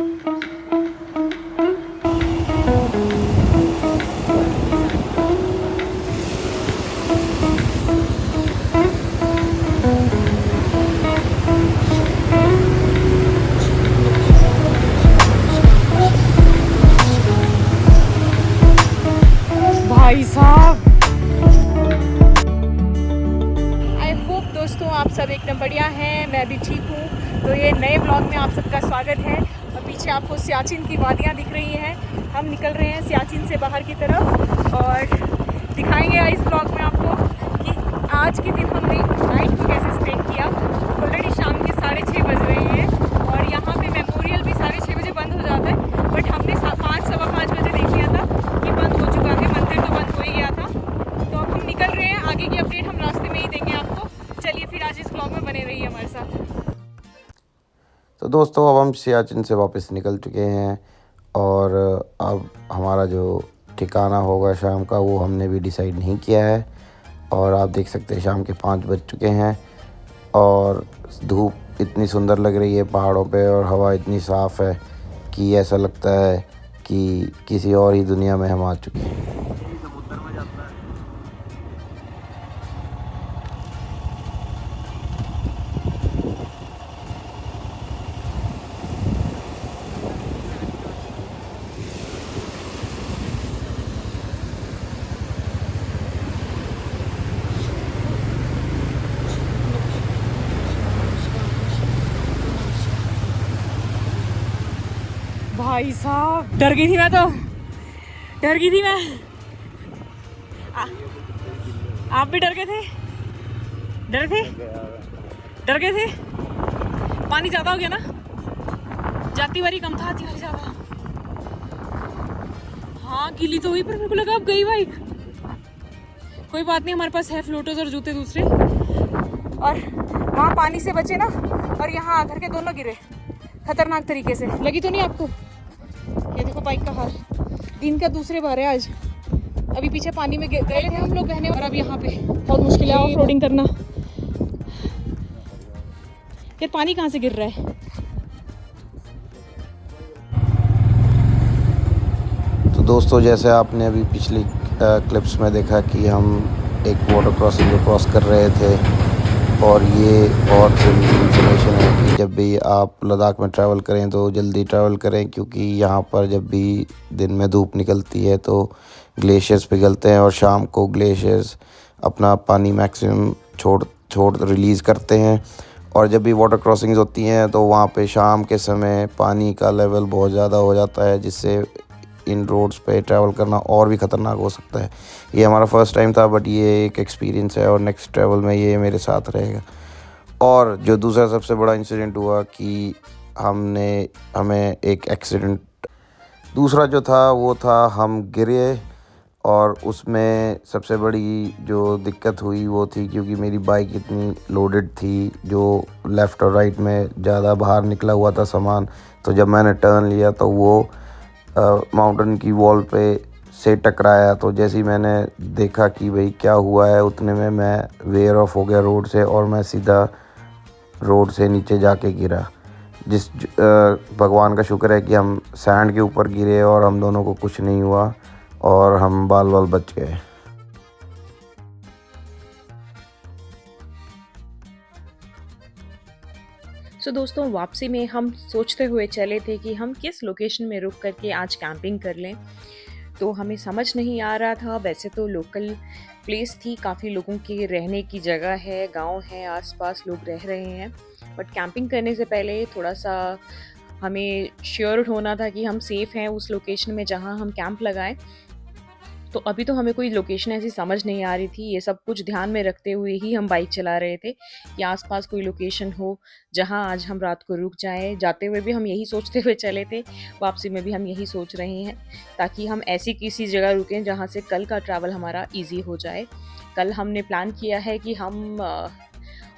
भाई साहब, I hope दोस्तों आप सब एकदम बढ़िया हैं, मैं भी ठीक हूँ। तो ये नए ब्लॉग में आप सबका स्वागत है। और पीछे आपको सियाचिन की वादियाँ दिख रही हैं। हम निकल रहे हैं सियाचिन से बाहर की तरफ और दिखाएंगे इस ब्लॉग में आपको कि आज के दिन हमने नाइट को कैसे स्पेंड किया। ऑलरेडी शाम के 6:30 बज रहे हैं और यहाँ पे मेमोरियल भी 6:30 बजे बंद हो जाता है, बट हमने 5 सवा 5 बजे देख लिया था कि बंद हो चुका है। मंदिर तो बंद हो ही गया था। तो अब हम निकल रहे हैं, आगे की अपडेट हम रास्ते में ही देंगे आपको। चलिए फिर आज इस ब्लॉग में बने रहिए हमारे साथ। तो दोस्तों अब हम सियाचिन से वापस निकल चुके हैं और अब हमारा जो ठिकाना होगा शाम का वो हमने भी डिसाइड नहीं किया है। और आप देख सकते हैं शाम के 5 बज चुके हैं और धूप इतनी सुंदर लग रही है पहाड़ों पे और हवा इतनी साफ़ है कि ऐसा लगता है कि किसी और ही दुनिया में हम आ चुके हैं। भाई साहब, डर गई थी मैं, तो डर गई थी मैं। आप भी डर गए थे? डर थे? डर गए थे? पानी ज़्यादा हो गया ना? जाती बारी कम था, आती बारी ज़्यादा। हाँ गीली तो हुई, पर मेरे को लगा अब गई बाइक। कोई बात नहीं, हमारे पास है फ्लोटर्स और जूते दूसरे। और वहाँ पानी से बचे ना, और यहाँ आकर के दोनों गिरे खतरनाक तरीके से। लगी तो नहीं आपको? ये देखो बाइक का हाल। दिन का दूसरे बार है आज। अभी पीछे पानी में गए थे हम लोग बहने, और अब यहाँ पे बहुत मुश्किल है ऑफ रोडिंग करना। यार पानी कहाँ से गिर रहा है? तो दोस्तों जैसे आपने अभी पिछली क्लिप्स में देखा कि हम एक वाटर क्रॉसिंग को क्रॉस कर रहे थे। और ये बहुत इन्फॉर्मेशन है कि जब भी आप लद्दाख में ट्रैवल करें तो जल्दी ट्रैवल करें, क्योंकि यहाँ पर जब भी दिन में धूप निकलती है तो ग्लेशियर्स पिघलते हैं और शाम को ग्लेशियर्स अपना पानी मैक्सिमम छोड़ रिलीज़ करते हैं। और जब भी वाटर क्रॉसिंग्स होती हैं तो वहाँ पे शाम के समय पानी का लेवल बहुत ज़्यादा हो जाता है, जिससे इन रोड्स पे ट्रैवल करना और भी ख़तरनाक हो सकता है। ये हमारा फर्स्ट टाइम था, बट ये एक एक्सपीरियंस है और नेक्स्ट ट्रैवल में ये मेरे साथ रहेगा। और जो दूसरा सबसे बड़ा इंसिडेंट हुआ कि हमें एक एक्सीडेंट दूसरा जो था वो था हम गिरे। और उसमें सबसे बड़ी जो दिक्कत हुई वो थी क्योंकि मेरी बाइक इतनी लोडेड थी, जो लेफ़्ट और राइट में ज़्यादा बाहर निकला हुआ था सामान। तो जब मैंने टर्न लिया तो वो माउंटेन की वॉल पे से टकराया। तो जैसे ही मैंने देखा कि भाई क्या हुआ है, उतने में मैं वेयर ऑफ हो गया रोड से और मैं सीधा रोड से नीचे जाके गिरा। भगवान का शुक्र है कि हम सैंड के ऊपर गिरे और हम दोनों को कुछ नहीं हुआ और हम बाल बच गए। सो दोस्तों वापसी में हम सोचते हुए चले थे कि हम किस लोकेशन में रुक करके आज कैंपिंग कर लें। तो हमें समझ नहीं आ रहा था। वैसे तो लोकल प्लेस थी, काफ़ी लोगों के रहने की जगह है, गांव है, आसपास लोग रह रहे हैं। बट कैंपिंग करने से पहले थोड़ा सा हमें श्योर होना था कि हम सेफ़ हैं उस लोकेशन में जहां हम कैंप लगाएं। तो अभी तो हमें कोई लोकेशन ऐसी समझ नहीं आ रही थी। ये सब कुछ ध्यान में रखते हुए ही हम बाइक चला रहे थे कि आसपास कोई लोकेशन हो जहां आज हम रात को रुक जाएं। जाते हुए भी हम यही सोचते हुए चले थे, वापसी में भी हम यही सोच रहे हैं, ताकि हम ऐसी किसी जगह रुकें जहां से कल का ट्रैवल हमारा ईजी हो जाए। कल हमने प्लान किया है कि हम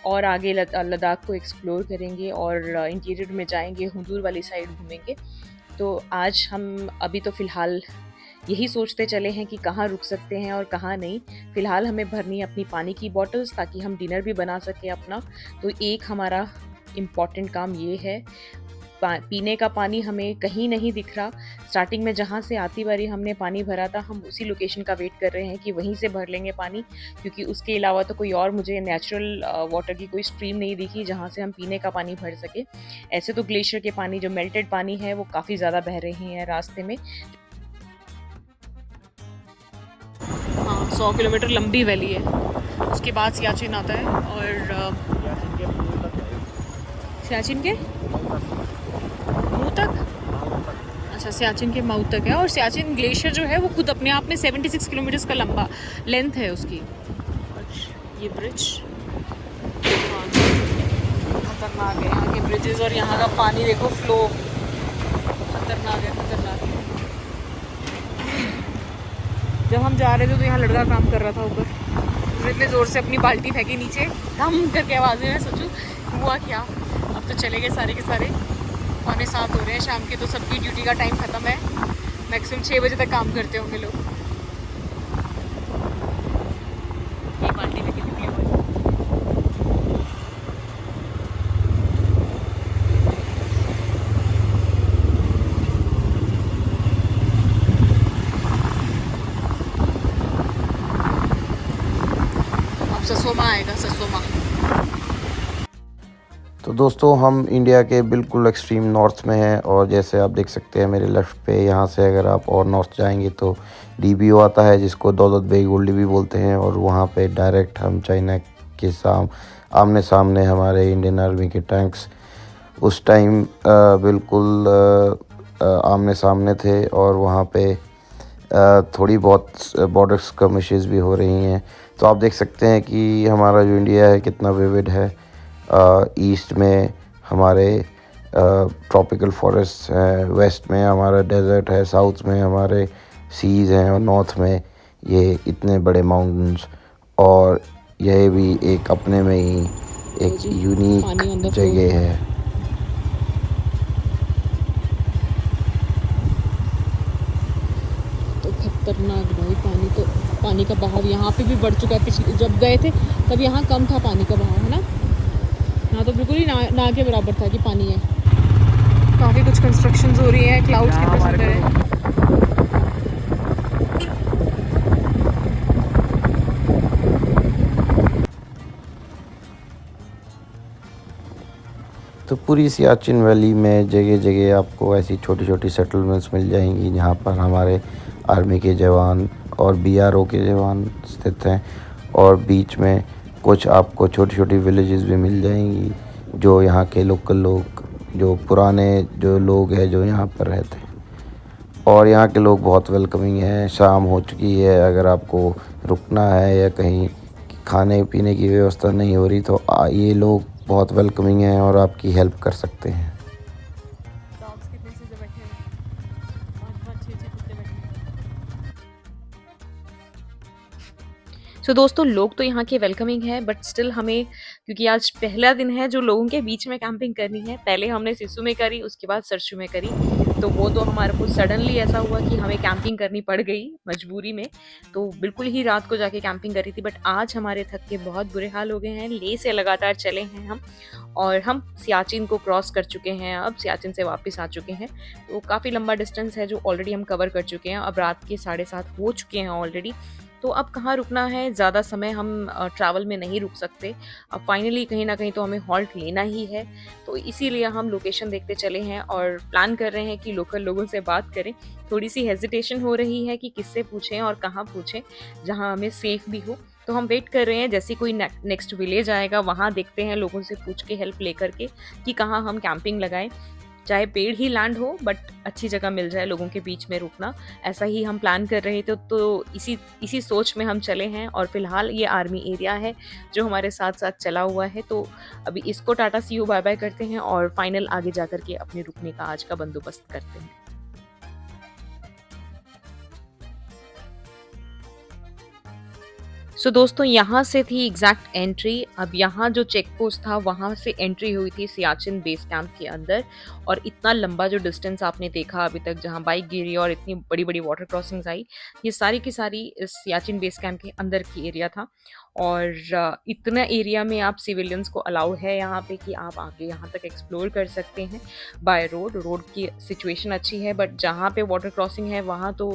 और आगे लद्दाख को एक्सप्लोर करेंगे और इंटीरियर में जाएंगे, हुदूर वाली साइड घूमेंगे। तो आज हम अभी तो फ़िलहाल यही सोचते चले हैं कि कहाँ रुक सकते हैं और कहाँ नहीं। फ़िलहाल हमें भरनी है अपनी पानी की बॉटल्स, ताकि हम डिनर भी बना सकें अपना। तो एक हमारा इम्पॉर्टेंट काम ये है। पीने का पानी हमें कहीं नहीं दिख रहा। स्टार्टिंग में जहाँ से आती बारी हमने पानी भरा था, हम उसी लोकेशन का वेट कर रहे हैं कि वहीं से भर लेंगे पानी, क्योंकि उसके अलावा तो कोई और मुझे नेचुरल वाटर की कोई स्ट्रीम नहीं दिखी जहाँ से हम पीने का पानी भर सके। ऐसे तो ग्लेशियर के पानी, जो मेल्टेड पानी है, वो काफ़ी ज़्यादा बह रहे हैं रास्ते में। हाँ, 100 किलोमीटर लंबी वैली है। उसके बाद सियाचिन आता है और सियाचिन के मुंह तक, अच्छा सियाचिन के माउथ तक है। और सियाचिन ग्लेशियर जो है वो खुद अपने आप में 76 किलोमीटर्स का लंबा लेंथ है उसकी। और ये ब्रिज खतरनाक है, यहाँ के ब्रिजेस और यहाँ का पानी देखो, फ्लो खतरनाक है, खतरनाक है। जब हम जा रहे थे तो यहाँ लड़का काम कर रहा था ऊपर, उसने इतने ज़ोर से अपनी बाल्टी फेंकी नीचे, धम करके आवाज़ें, मैं सोचूं हुआ क्या। अब तो चले गए सारे के सारे, 6:45 हो रहे हैं शाम के, तो सबकी ड्यूटी का टाइम ख़त्म है। मैक्सिमम 6 बजे तक काम करते होंगे लोग। ये बाल्टी में कितनी आवाज़, अब ससोमा आएगा, ससोमा। तो दोस्तों हम इंडिया के बिल्कुल एक्सट्रीम नॉर्थ में हैं, और जैसे आप देख सकते हैं मेरे लेफ़्ट पे, यहाँ से अगर आप और नॉर्थ जाएंगे तो डीबीओ आता है, जिसको दौलत बेग ओल्डी भी बोलते हैं। और वहाँ पे डायरेक्ट हम चाइना के आमने सामने हमारे इंडियन आर्मी के टैंक्स उस टाइम बिल्कुल आमने सामने थे। और वहाँ पे थोड़ी बहुत बॉर्डर स्कर्मिशेस भी हो रही हैं। तो आप देख सकते हैं कि हमारा जो इंडिया है कितना विविड है। ईस्ट में हमारे ट्रॉपिकल फॉरेस्ट है, वेस्ट में हमारा डेजर्ट है, साउथ में हमारे सीज़ हैं, और नॉर्थ में ये इतने बड़े माउंटेन्स। और यह भी एक अपने में ही एक यूनिक जगह है। तो खतरनाक भाई, पानी का बहाव यहाँ पे भी बढ़ चुका है। पिछले जब गए थे तब यहाँ कम था पानी का बहाव, है ना। यहाँ तो बिल्कुल ही ना के बराबर था कि पानी है। काफ़ी कुछ कंस्ट्रक्शंस हो रही हैं, क्लाउड्स कितने सुंदर हैं। तो पूरी सियाचिन वैली में जगह जगह आपको ऐसी छोटी छोटी सेटलमेंट्स मिल जाएंगी, जहाँ पर हमारे आर्मी के जवान और बीआरओ के जवान स्थित हैं। और बीच में कुछ आपको छोटी छोटी विलेजेस भी मिल जाएंगी, जो यहाँ के लोकल लोग, जो पुराने जो लोग हैं जो यहाँ पर रहते हैं। और यहाँ के लोग बहुत वेलकमिंग हैं। शाम हो चुकी है, अगर आपको रुकना है या कहीं खाने पीने की व्यवस्था नहीं हो रही तो ये लोग बहुत वेलकमिंग हैं और आपकी हेल्प कर सकते हैं। सो दोस्तों, लोग तो यहाँ के वेलकमिंग है, बट स्टिल हमें, क्योंकि आज पहला दिन है जो लोगों के बीच में कैंपिंग करनी है। पहले हमने सिसु में करी, उसके बाद सरसू में करी, तो वो तो हमारे को सडनली ऐसा हुआ कि हमें कैंपिंग करनी पड़ गई मजबूरी में। तो बिल्कुल ही रात को जाके कैंपिंग करी थी, बट आज हमारे थक के बहुत बुरे हाल हो गए हैं। ले से लगातार चले हैं हम, और हम सियाचिन को क्रॉस कर चुके हैं, अब सियाचिन से वापस आ चुके हैं। तो काफ़ी लंबा डिस्टेंस है जो ऑलरेडी हम कवर कर चुके हैं। अब रात के 7:30 हो चुके हैं ऑलरेडी। तो अब कहाँ रुकना है, ज़्यादा समय हम ट्रैवल में नहीं रुक सकते। अब फाइनली कहीं ना कहीं तो हमें हॉल्ट लेना ही है। तो इसीलिए हम लोकेशन देखते चले हैं और प्लान कर रहे हैं कि लोकल लोगों से बात करें। थोड़ी सी हेजिटेशन हो रही है कि किससे पूछें और कहाँ पूछें जहाँ हमें सेफ भी हो। तो हम वेट कर रहे हैं, जैसे कोई नेक्स्ट विलेज आएगा वहाँ देखते हैं, लोगों से पूछ के हेल्प लेकर के कि कहाँ हम कैंपिंग लगाएं। चाहे पेड़ ही लैंड हो, बट अच्छी जगह मिल जाए लोगों के बीच में रुकना, ऐसा ही हम प्लान कर रहे थे। तो इसी सोच में हम चले हैं। और फिलहाल ये आर्मी एरिया है जो हमारे साथ साथ चला हुआ है। तो अभी इसको टाटा सी यू बाय बाय करते हैं और फाइनल आगे जा कर के अपने रुकने का आज का बंदोबस्त करते हैं। सो दोस्तों, यहाँ से थी एग्जैक्ट एंट्री। अब यहाँ जो चेक पोस्ट था वहाँ से एंट्री हुई थी सियाचिन बेस कैंप के अंदर। और इतना लंबा जो डिस्टेंस आपने देखा अभी तक, जहाँ बाइक गिरी और इतनी बड़ी बड़ी वाटर क्रॉसिंग्स आई, ये सारी की सारी इस सियाचिन बेस कैंप के अंदर की एरिया था। और इतना एरिया में आप सिविलियंस को अलाउ है यहाँ पे कि आप आके यहाँ तक एक्सप्लोर कर सकते हैं बाय रोड। रोड की सिचुएशन अच्छी है, बट जहाँ पे वाटर क्रॉसिंग है वहाँ तो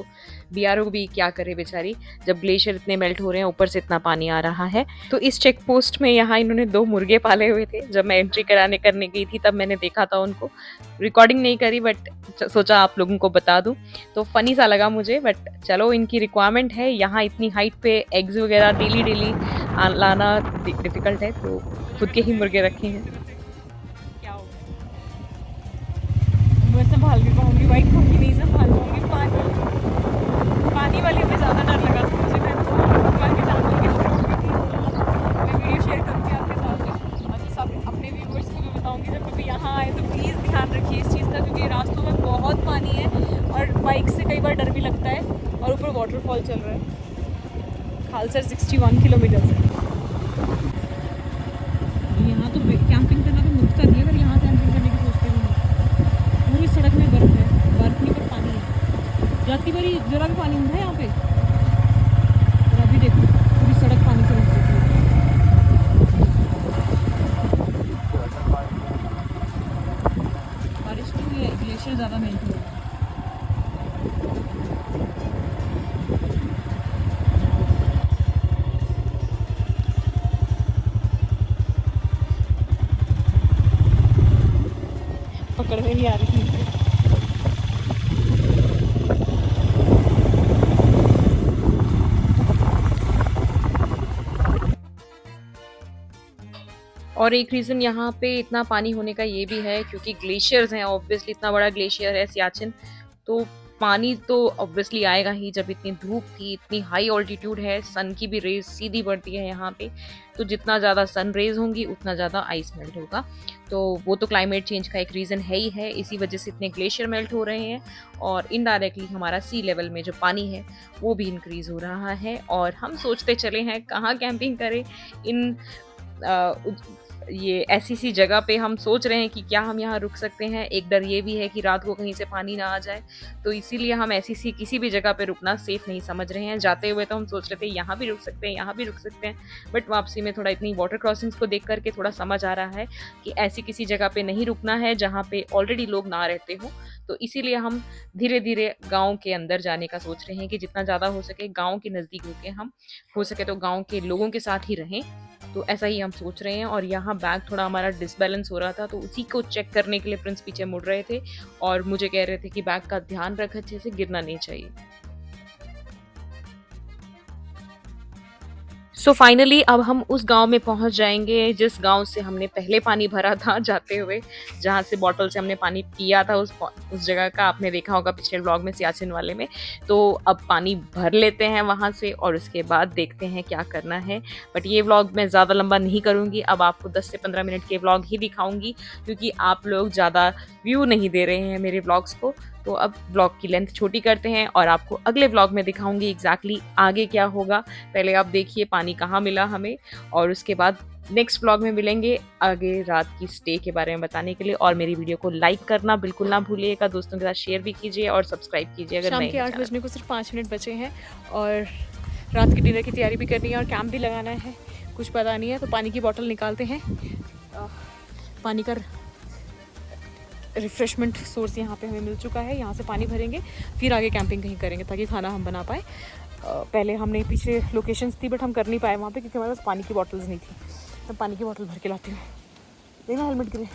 BRO भी क्या करे बेचारी, जब ग्लेशियर इतने मेल्ट हो रहे हैं, ऊपर से इतना पानी आ रहा है। तो इस चेक पोस्ट में यहाँ इन्होंने 2 मुर्गे पाले हुए थे। जब मैं एंट्री करने गई थी तब मैंने देखा था उनको, रिकॉर्डिंग नहीं करी बट सोचा आप लोगों को बता दूं। तो फनी सा लगा मुझे, बट चलो इनकी रिक्वायरमेंट है। यहाँ इतनी हाइट पे एग्स वगैरह डेली लाना डिफिकल्ट है, तो खुद के ही मुर्गे रखे हैं। क्या हो मैं संभाल भी पाऊंगी, वाइट खाऊंगी नहीं संभाल पाऊंगी। पानी वाले में ज़्यादा डर लगा था मुझे। मैं वीडियो शेयर करूँगी आपके साथ, बाकी सब अपने व्यूअर्स को भी बताऊँगी जब कभी यहाँ आए तो प्लीज़ ध्यान रखिए इस चीज़ का, क्योंकि रास्तों में बहुत पानी है और बाइक से कई बार डर भी लगता है, और ऊपर वाटरफॉल चल रहा है। खालसर 61 किलोमीटर से यहाँ तो कैंपिंग करना तो मुफ्त नहीं है, पर यहाँ कैंपिंग करने की सोचते हैं। पूरी सड़क में बर्फ है, बर्फ नहीं पर पानी है। जाती बारी जरा भी पानी है यहाँ पे, और अभी देखो पूरी सड़क पानी से भर चुकी है। बारिश नहीं हुई है, ग्लेशियर ज़्यादा मेल्ट हुआ है। पकड़ में नहीं आ रही थी। और एक रीज़न यहाँ पे इतना पानी होने का ये भी है क्योंकि ग्लेशियर्स हैं। ऑब्वियसली इतना बड़ा ग्लेशियर है सियाचिन, तो पानी तो ऑब्वियसली आएगा ही। जब इतनी धूप थी, इतनी हाई ऑल्टीट्यूड है, सन की भी रेज सीधी बढ़ती है यहाँ पे, तो जितना ज़्यादा सन रेज होंगी उतना ज़्यादा आइस मेल्ट होगा। तो वो तो क्लाइमेट चेंज का एक रीज़न है ही है, इसी वजह से इतने ग्लेशियर मेल्ट हो रहे हैं। और इनडायरेक्टली हमारा सी लेवल में जो पानी है वो भी इंक्रीज़ हो रहा है। और हम सोचते चले हैं कहाँ कैंपिंग करें इन ये ऐसी सी जगह पे। हम सोच रहे हैं कि क्या हम यहाँ रुक सकते हैं। एक डर ये भी है कि रात को कहीं से पानी ना आ जाए, तो इसीलिए हम ऐसी सी किसी भी जगह पे रुकना सेफ नहीं समझ रहे हैं। जाते हुए तो हम सोच रहे थे यहाँ भी रुक सकते हैं, यहाँ भी रुक सकते हैं, बट वापसी में थोड़ा इतनी वाटर क्रॉसिंग्स को देख करके थोड़ा समझ आ रहा है कि ऐसी किसी जगह पे नहीं रुकना है जहाँ पे ऑलरेडी लोग ना रहते हो। तो इसीलिए हम धीरे धीरे गाँव के अंदर जाने का सोच रहे हैं कि जितना ज़्यादा हो सके गाँव के नज़दीक रुके हम, हो सके तो गाँव के लोगों के साथ ही रहें। तो ऐसा ही हम सोच रहे हैं। और यहाँ बैग थोड़ा हमारा डिसबैलेंस हो रहा था, तो उसी को चेक करने के लिए प्रिंस पीछे मुड़ रहे थे और मुझे कह रहे थे कि बैग का ध्यान रख, अच्छे से गिरना नहीं चाहिए। सो फाइनली अब हम उस गांव में पहुंच जाएंगे जिस गांव से हमने पहले पानी भरा था जाते हुए, जहां से बॉटल से हमने पानी पिया था। उस जगह का आपने देखा होगा पिछले व्लॉग में, सियाचिन वाले में। तो अब पानी भर लेते हैं वहां से और उसके बाद देखते हैं क्या करना है। बट ये व्लॉग मैं ज़्यादा लंबा नहीं करूँगी, अब आपको 10 से 15 मिनट के व्लॉग ही दिखाऊँगी क्योंकि आप लोग ज़्यादा व्यू नहीं दे रहे हैं मेरे व्लॉग्स को। तो अब ब्लॉग की लेंथ छोटी करते हैं और आपको अगले ब्लॉग में दिखाऊंगी एग्जैक्टली आगे क्या होगा। पहले आप देखिए पानी कहाँ मिला हमें, और उसके बाद नेक्स्ट ब्लॉग में मिलेंगे आगे रात की स्टे के बारे में बताने के लिए। और मेरी वीडियो को लाइक करना बिल्कुल ना भूलिएगा, दोस्तों के साथ शेयर भी कीजिए और सब्सक्राइब कीजिए अगर शाम के 8 बजने को सिर्फ 5 मिनट बचे हैं और रात के डिनर की तैयारी भी करनी है और कैंप भी लगाना है। कुछ पता नहीं है, तो पानी की बोतल निकालते हैं। पानी का रिफ़्रेशमेंट सोर्स यहाँ पे हमें मिल चुका है, यहाँ से पानी भरेंगे, फिर आगे कैंपिंग कहीं करेंगे ताकि खाना हम बना पाए। पहले हमने पीछे लोकेशंस थी बट हम कर नहीं पाए वहाँ पे क्योंकि हमारे पास पानी की बॉटल्स नहीं थी। मैं पानी की बोतल भर के लाती हूँ। देखना हेलमेट गिरे।